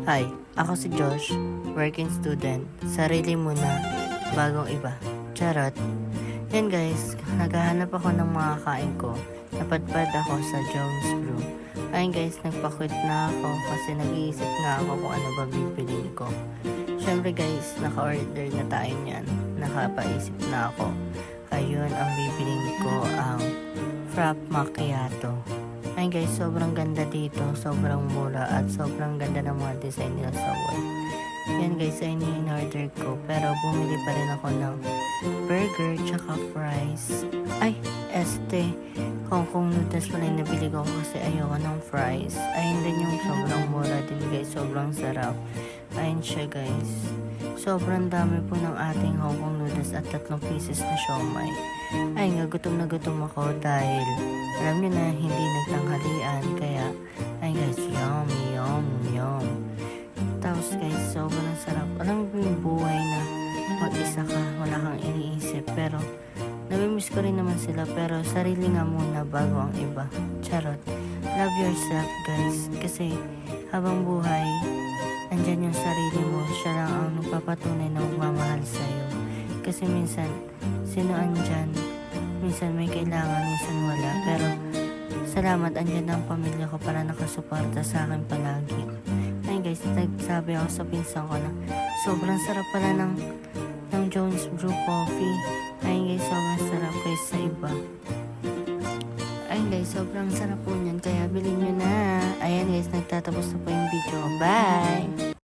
Hi, ako si Josh, working student. Sarili muna, bagong iba. Charot. Yan guys, naghahanap ako ng mga kain ko. Napadpad ako sa Jones Brew. Ayun guys, nagpa-quit na ako kasi nag-iisip nga ako kung ano ba bibiliin ko. Syempre guys, naka-order na tayo niyan. Nakapaisip na ako. Ayun, ang bibiliin ko ang Frap Macchiato. Ayun guys, sobrang ganda dito, sobrang mura at sobrang ganda ng mga design nila sa wall. Yan guys, ayun yung in-order ko, pero bumili pa rin ako ng burger tsaka fries. Ay, Hong Kong noodles pala yung nabili ko kasi ayoko ng fries. Ayun din yung sobrang mura din guys, sobrang sarap. Ayun siya guys. Sobrang dami po ng ating Hong Kong noodles at 3 pieces na siomai. Ay nga, gutom na gutom ako dahil alam nyo na hindi nagtanghalian. Kaya, ay guys, yum, yum, yum. Tapos guys, sobrang sarap. Alam mo yung buhay na mag-isa ka, wala kang iniisip. Pero, namimiss ko rin naman sila. Pero, sarili nga muna bago ang iba. Charot. Love yourself guys. Kasi, habang buhay, andyan yung sarili mo. Siya lang ang nagpapatunay na magmamahal sa'yo. Kasi minsan, sino andyan? Minsan may kailangan, minsan wala. Pero, salamat andyan ang pamilya ko para nakasuporta sa akin palagi. Ayun guys, nagsabi ako sa pinsan ko na sobrang sarap pala ng Jones Brew Coffee. Ayun guys, sobrang sarap guys sa iba. Ayun guys, sobrang sarap po niyan. Kaya bilhin nyo na. Ayan guys, nagtatapos na po yung video. Bye!